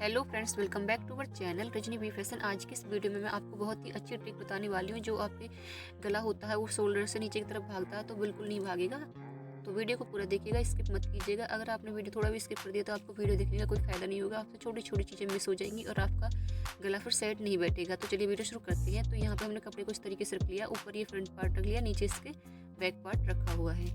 Hello friends, welcome back to our channel Rajni V fashion. आज की इस वीडियो में मैं आपको बहुत ही अच्छी ट्रिक बताने वाली हूँ। जो आपके गला होता है वो शोल्डर से नीचे की तरफ भागता है तो बिल्कुल नहीं भागेगा। तो वीडियो को पूरा देखिएगा, स्किप मत कीजिएगा। अगर आपने वीडियो थोड़ा भी स्किप कर दिया तो आपको वीडियो देखने का कोई फायदा नहीं होगा। आपसे छोटी छोटी चीज़ें मिस हो जाएंगी और आपका गला फिर सेट नहीं बैठेगा। तो चलिए वीडियो शुरू करते हैं। तो यहाँ पर हमने कपड़े को इस तरीके से रख लिया, ऊपर ये फ्रंट पार्ट रख लिया, नीचे इसके बैक पार्ट रखा हुआ है।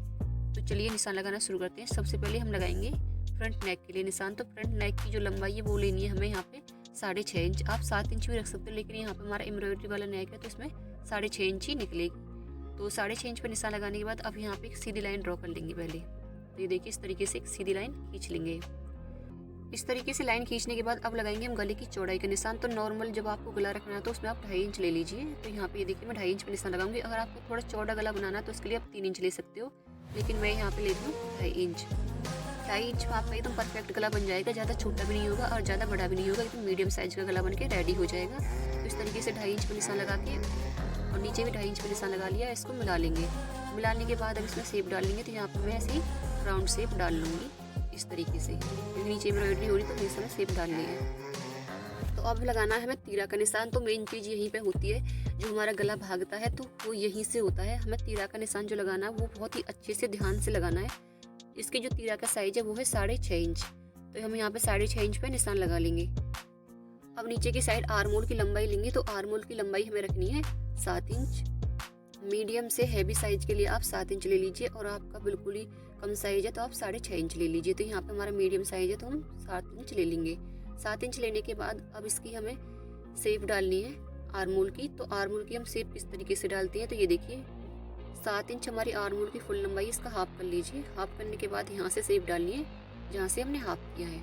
तो चलिए निशान लगाना शुरू करते हैं। सबसे पहले हम लगाएंगे फ्रंट नेक के लिए निशान। तो फ्रंट नेक की जो लंबाई है वो लेनी है हमें यहाँ पे 6.5 इंच। आप 7 इंच भी रख सकते हो, लेकिन यहाँ पे हमारा एम्ब्रॉयडरी वाला नेक है तो इसमें 6.5 इंच ही निकलेगी। तो 6.5 इंच पर निशान लगाने के बाद अब यहाँ पे एक सीधी लाइन ड्रॉ कर लेंगे पहले। तो ये देखिए, इस तरीके से एक सीधी लाइन खींच लेंगे। इस तरीके से लाइन खींचने के बाद अब लगाएंगे हम गले की चौड़ाई का निशान। तो नॉर्मल जब आपको गला रखना है तो उसमें आप 2.5 इंच ले लीजिए। तो यहाँ पे ये देखिए मैं 2.5 इंच पर निशान लगाऊंगी। अगर आपको थोड़ा चौड़ा गला बनाना है तो उसके लिए आप 3 इंच ले सकते हो, लेकिन मैं यहाँ पे लेती हूँ 2.5 इंच। 2.5 इंच में आपका एकदम परफेक्ट गला बन जाएगा। ज़्यादा छोटा भी नहीं होगा और ज़्यादा बड़ा भी नहीं होगा, एकदम मीडियम साइज का गला बन के रेडी हो जाएगा। तो इस तरीके से 2.5 इंच पर निशान लगा के और नीचे भी 2.5 इंच पर निशान लगा लिया। इसको मिला लेंगे। मिलाने के बाद अब इसमें शेप डाल लेंगे। तो यहाँ पर मैं ऐसे ही राउंड शेप डाल लूँगी इस तरीके से, क्योंकि नीचे एम्ब्रॉयडरी हो रही तो इस समय शेप डाल लिया। तो अब लगाना है हमें तीरा का निशान। तो मेन चीज़ यहीं पे होती है, जो हमारा गला भागता है तो वो यहीं से होता है। हमें तीरा का निशान जो लगाना है वो बहुत ही अच्छे से ध्यान से लगाना है। इसके जो तीरा का साइज है वो है 6.5 इंच। तो हम यहाँ पे 6.5 इंच पे निशान लगा लेंगे। अब नीचे की साइड आर्म होल की लंबाई लेंगे। तो आर्म होल की लंबाई हमें रखनी है 7 इंच। मीडियम से हैवी साइज के लिए आप 7 इंच ले लीजिए, और आपका बिल्कुल ही कम साइज है तो आप 6.5 इंच ले लीजिए। तो यहाँ पे हमारा मीडियम साइज है तो हम 7 इंच ले लेंगे। 7 इंच लेने के बाद अब इसकी हमें शेप डालनी है आर्म होल की। तो आर्म होल की हम शेप किस तरीके से डालते हैं, तो ये देखिए 7 इंच हमारी आर्म होल की फुल लंबाई, इसका हाफ कर लीजिए। हाफ करने के बाद यहाँ से शेप डालनी है जहाँ से हमने हाफ किया है,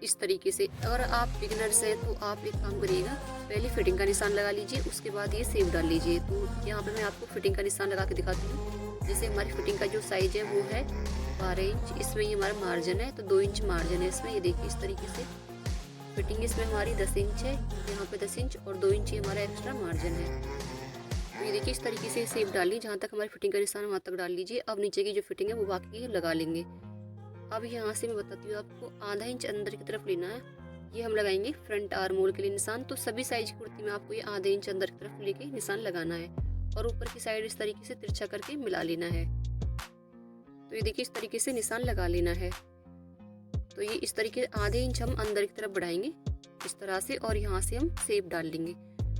इस तरीके से। अगर आप बिगिनर्स हैं तो आप एक काम करिएगा, पहले फिटिंग का निशान लगा लीजिए, उसके बाद ये शेप डाल लीजिए। तो यहाँ पे मैं आपको फिटिंग का निशान लगा के दिखाती हूँ। जैसे हमारी फिटिंग का जो साइज है वो है 12 इंच। इसमें ये हमारा मार्जिन है तो 2 इंच मार्जिन है इसमें। ये देखिए इस तरीके से फिटिंग इसमें हमारी 10 इंच है, यहाँ पे 10 इंच और 2 इंच हमारा एक्स्ट्रा मार्जिन है। तो ये देखिए इस तरीके से शेप डालिए, जहाँ तक हमारी फिटिंग का निशान वहाँ तक डाल लीजिए। अब नीचे की जो फिटिंग है वो बाकी लगा लेंगे। अब यहाँ से मैं बताती हूँ आपको, आधा इंच अंदर की तरफ लेना है। ये हम लगाएंगे फ्रंट आर्म होल के लिए निशान। तो सभी साइज की कुर्ती में आपको ये आधे इंच अंदर की तरफ लेके निशान लगाना है, और ऊपर की साइड इस तरीके से तिरछा करके मिला लेना है। तो ये देखिए इस तरीके से निशान लगा लेना है। तो ये इस तरीके आधे इंच हम अंदर की तरफ बढ़ाएंगे इस तरह से, और यहाँ से हम शेप डाल लेंगे।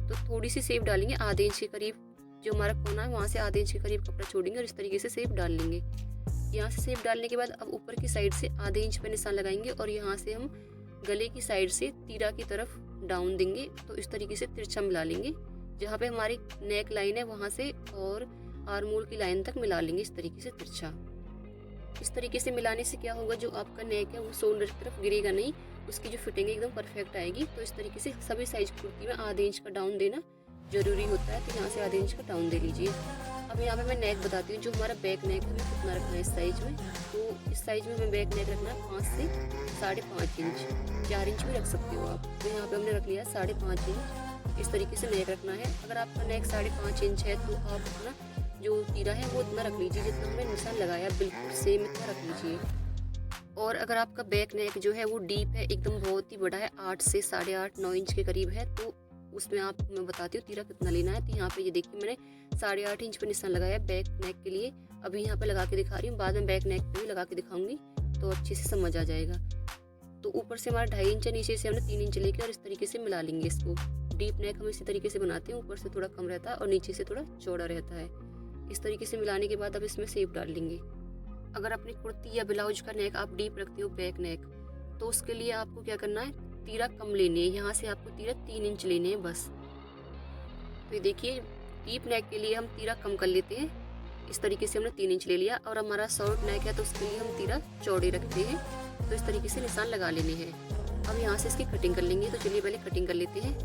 तो थोड़ी सी शेप डालेंगे, आधे इंच के करीब जो हमारा कोना है वहाँ से आधे इंच के करीब कपड़ा छोड़ेंगे और इस तरीके से शेप डाल लेंगे। यहाँ से शेप डालने के बाद अब ऊपर की साइड से आधे इंच पे निशान लगाएंगे, और यहाँ से हम गले की साइड से तीरा की तरफ डाउन देंगे। तो इस तरीके से तिरछा मिला लेंगे, जहाँ पे हमारी नेक लाइन है वहाँ से और आर्म होल की लाइन तक मिला लेंगे इस तरीके से तिरछा। इस तरीके से मिलाने से क्या होगा, जो आपका नेक है वो शोल्डर की तरफ गिरेगा नहीं, उसकी जो फिटिंग है एकदम परफेक्ट आएगी। तो इस तरीके से सभी साइज की कुर्ती में आधे इंच का डाउन देना जरूरी होता है। तो यहाँ से आधे इंच का डाउन दे लीजिए। अब यहाँ पे मैं नेक बताती हूँ, जो हमारा बैक नेक है हमें कितना रखना है इस साइज में। तो इस साइज में हमें बैक नेक रखना है 5 से 5.5 इंच, 4 इंच भी रख सकते हो आप। तो यहाँ पे हमने रख लिया 5.5 इंच। इस तरीके से नेक रखना है। अगर आपका नेक 5.5 इंच है तो आप अपना जो तीरा है वो इतना रख लीजिए जितना हमने निशान लगाया, बिल्कुल सेम इतना रख लीजिए। और अगर आपका बैक नेक जो है वो डीप है, एकदम बहुत ही बड़ा है, 8 से 8.5 9 इंच के करीब है, तो उसमें आपको मैं बताती हूँ तीरा कितना लेना है। तो यहाँ पे ये देखिए मैंने 8.5 इंच पर निशान लगाया बैक नेक के लिए। अभी यहाँ पे लगा के दिखा रही हूँ, बाद में बैक नेक पे भी लगा के दिखाऊंगी तो अच्छे से समझ आ जाएगा। तो ऊपर से हमारा 2.5 इंच है, नीचे से हमने 3 इंच लेके और इस तरीके से मिला लेंगे इसको। डीप नेक हम इसी तरीके से बनाते हैं, ऊपर से थोड़ा कम रहता है और नीचे से थोड़ा चौड़ा रहता है। इस तरीके से मिलाने के बाद अब इसमें शेप डाल लेंगे। अगर अपनी कुर्ती या ब्लाउज का नेक आप डीप रखते हो बैक नेक, तो उसके लिए आपको क्या करना है, तीरा कम लेनी है। यहाँ से आपको तीरा 3 इंच लेने हैं बस। तो ये देखिए डीप नेक के लिए हम तीरा कम कर लेते हैं। इस तरीके से हमने 3 इंच ले लिया, और हमारा शॉर्ट नेक है तो उसके लिए हम तीरा चौड़े रखते हैं। तो इस तरीके से निशान लगा लेने हैं। अब यहाँ से इसकी कटिंग कर लेंगे। तो चलिए पहले कटिंग कर लेते हैं।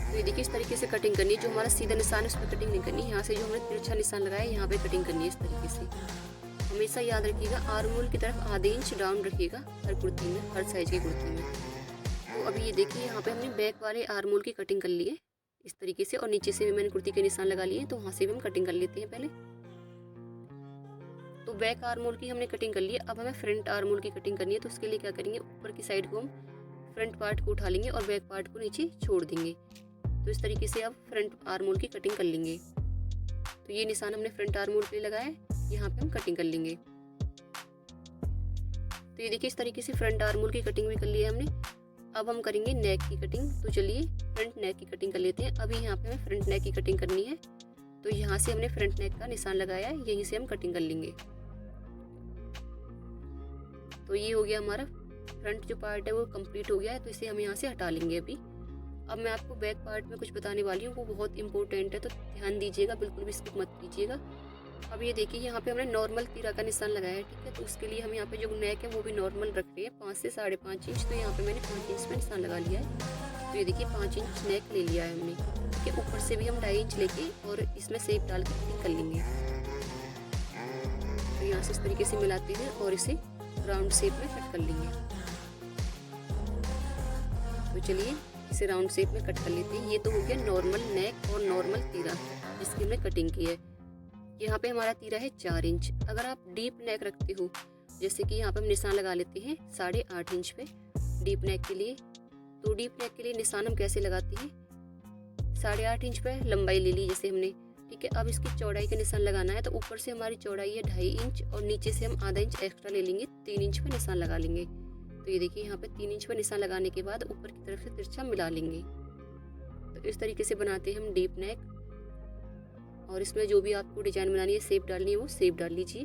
तो ये देखिए इस तरीके से कटिंग करनी है। जो हमारा सीधा निशान है उस पर कटिंग नहीं करनी, यहाँ से जो हमने तिरछा निशान लगाया है यहाँ पे कटिंग करनी है इस तरीके से। हमेशा याद रखिएगा आर्म होल की तरफ आधे इंच डाउन रखिएगा हर कुर्ती में, हर साइज की कुर्ती में। तो अभी ये देखिए यहाँ पे हमने बैक वाले आर्म होल की कटिंग कर ली है इस तरीके से, और नीचे से भी मैंने कुर्ती के निशान लगा लिए हैं। तो वहाँ से भी हम कटिंग कर लेते हैं पहले। तो बैक आर्म होल की हमने कटिंग कर ली है। अब हमें फ्रंट आर्म होल की कटिंग करनी है। तो उसके लिए क्या करेंगे, ऊपर की साइड को हम फ्रंट पार्ट को उठा लेंगे और बैक पार्ट को नीचे छोड़ देंगे। तो इस तरीके से अब फ्रंट आर्म होल की कटिंग कर लेंगे। तो ये निशान हमने फ्रंट आर्म होल के लिए लगाया है, यहाँ पे हम कटिंग कर लेंगे। तो ये देखिए इस तरीके से फ्रंट आर्म होल की कटिंग भी कर ली है हमने। अब हम करेंगे नेक की कटिंग। तो चलिए फ्रंट नेक की कटिंग कर लेते हैं। अभी यहाँ पे हमें फ्रंट नेक की कटिंग करनी है। तो यहाँ से हमने फ्रंट नेक का निशान लगाया है, यहीं से हम कटिंग कर लेंगे। तो ये हो गया हमारा फ्रंट जो पार्ट है वो कंप्लीट हो गया है। तो इसे हम यहाँ से हटा लेंगे अभी। अब मैं आपको बैक पार्ट में कुछ बताने वाली हूँ, वो बहुत इंपॉर्टेंट है, तो ध्यान दीजिएगा, बिल्कुल भी स्किप मत कीजिएगा। अब ये देखिए यहाँ पे हमने नॉर्मल तीरा का निशान लगाया है, ठीक है। तो उसके लिए हम यहाँ पे जो नेक है वो भी नॉर्मल रख रहे हैं, 5 से 5.5 इंच। तो यहाँ पे मैंने 5 इंच में निशान लगा लिया है। तो ये देखिए 5 इंच नेक ले लिया है हमने, ठीक है। ऊपर से भी हम 2.5 इंच लेके और इसमें शेप डाल के कटिंग कर लेंगे। तो यहाँ से इस तरीके से मिलाते हैं और इसे राउंड शेप में कट कर लेंगे। तो चलिए इसे राउंड शेप में कट कर लेते हैं। ये तो हो गया नॉर्मल नेक और नॉर्मल तीरा जिसकी हमने कटिंग की है। यहाँ पे हमारा तीरा है 4 इंच। अगर आप डीप नेक रखते हो, जैसे कि यहाँ पे हम निशान लगा लेते हैं 8.5 इंच पे डीप नेक के लिए। तो डीप नेक के लिए निशान हम कैसे लगाते हैं, 8.5 इंच पे लंबाई ले ली जैसे हमने, ठीक है। अब इसकी चौड़ाई का निशान लगाना है। तो ऊपर से हमारी चौड़ाई है 2.5 इंच और नीचे से हम आधा इंच एक्स्ट्रा ले लेंगे, 3 इंच पे निशान लगा लेंगे। तो ये देखिए यहाँ पे 3 इंच पे निशान लगाने के बाद ऊपर की तरफ से तिरछा मिला लेंगे। तो इस तरीके से बनाते हैं हम डीप नेक। और इसमें जो भी आपको डिजाइन बनानी है, शेप डालनी है, वो शेप डाल लीजिए,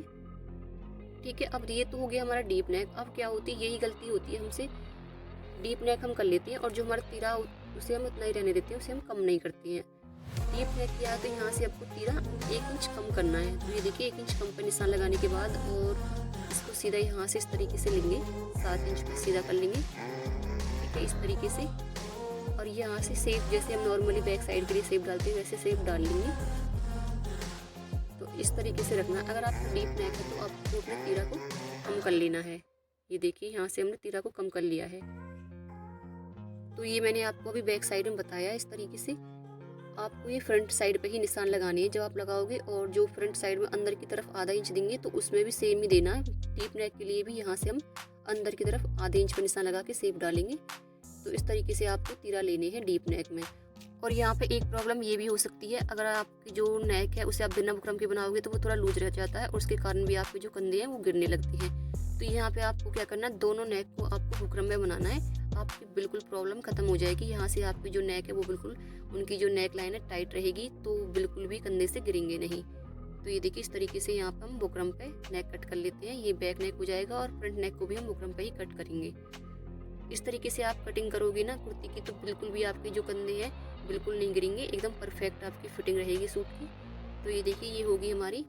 ठीक है। अब ये तो हो गया हमारा डीप नेक। अब क्या होती है, यही गलती होती है हमसे, डीप नेक हम कर लेते हैं और जो हमारा तीरा उसे हम उतना ही रहने देते हैं, उसे हम कम नहीं करते हैं। डीप नेक किया है तो यहाँ से आपको तीरा 1 इंच कम करना है। तो ये देखिए 1 इंच कम पर निशान लगाने के बाद और इसको सीधा यहाँ से इस तरीके से लेंगे, 7 इंच पे सीधा कर लेंगे, ठीक है, इस तरीके से। और यहाँ से शेप जैसे हम नॉर्मली बैक साइड के लिए शेप डालते हैं वैसे शेप डाल लेंगे। तो इस तरीके से रखना। अगर आपको डीप नेक है तो आपको अपने तीरा को कम कर लेना है। ये देखिए यहाँ से हमने तीरा को कम कर लिया है। तो ये मैंने आपको अभी बैक साइड में बताया। इस तरीके से आपको ये फ्रंट साइड पे ही निशान लगाने हैं जब आप लगाओगे, और जो फ्रंट साइड में अंदर की तरफ आधा इंच देंगे तो उसमें भी सेम ही देना है। डीप नेक के लिए भी यहाँ से हम अंदर की तरफ आधे इंच पे निशान लगा के शेप डालेंगे। तो इस तरीके से आपको तीरा लेने हैं डीप नेक में। और यहाँ पे एक प्रॉब्लम ये भी हो सकती है, अगर आपकी जो नेक है उसे आप बिना बुकरम के बनाओगे तो वो थोड़ा लूज रह जाता है और उसके कारण भी आपके जो कंधे हैं वो गिरने लगती हैं। तो यहाँ पे आपको क्या करना है, दोनों नेक को आपको बुकरम में बनाना है। आपकी बिल्कुल प्रॉब्लम खत्म हो जाएगी। यहाँ से आपकी जो नेक है वो बिल्कुल, उनकी जो नेक लाइन है टाइट रहेगी, तो बिल्कुल भी कंधे से गिरेंगे नहीं। तो ये देखिए इस तरीके से यहाँ पर हम बुकरम पे नेक कट कर लेते हैं। ये बैक नेक हो जाएगा और फ्रंट नेक को भी हम बुकरम पे ही कट करेंगे। इस तरीके से आप कटिंग करोगे ना कुर्ती की, तो बिल्कुल भी आपके जो कंधे हैं बिल्कुल नहीं गिरेंगे, एकदम परफेक्ट आपकी फिटिंग रहेगी सूट की। तो ये देखिए ये होगी हमारी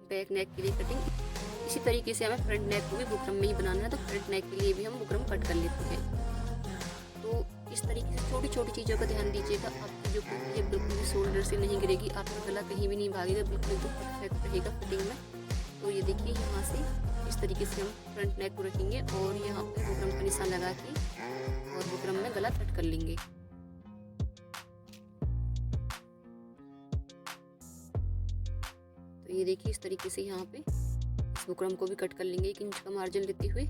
बैक नेक के लिए कटिंग। इसी तरीके से हमें फ्रंट नेक को भी बुकरम में ही बनाना है, तो फ्रंट नेक के लिए भी हम बुकरम कट कर लेते हैं। तो इस तरीके से छोटी छोटी चीज़ों का ध्यान दीजिएगा। आपकी जो कुर्ती है बिल्कुल भी शोल्डर से नहीं गिरेगी, आपका गला कहीं भी नहीं भागेगा, बिल्कुल एकदम परफेक्ट रहेगा फिटिंग में। तो ये देखिए यहाँ से इस तरीके से हम फ्रंट नेक को रखेंगे और यहाँ पे बुकरम का निशान लगा के और बुकरम में गला कट कर लेंगे। तो ये देखिए इस तरीके से यहाँ पे इस बुकरम को भी कट कर लेंगे 1 इंच का मार्जिन लेते हुए।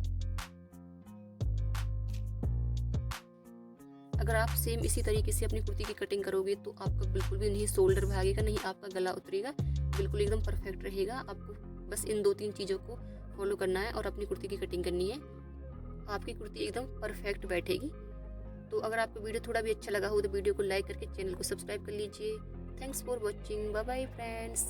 अगर आप सेम इसी तरीके से अपनी कुर्ती की कटिंग करोगे तो आपका बिल्कुल भी नहीं शोल्डर भागेगा, नहीं आपका गला उतरेगा, बिल्कुल एकदम परफेक्ट रहेगा। आपको बस इन 2-3 चीज़ों को फॉलो करना है और अपनी कुर्ती की कटिंग करनी है, आपकी कुर्ती एकदम परफेक्ट बैठेगी। तो अगर आपको वीडियो थोड़ा भी अच्छा लगा हो तो वीडियो को लाइक करके चैनल को सब्सक्राइब कर लीजिए। Thanks for watching, bye bye friends.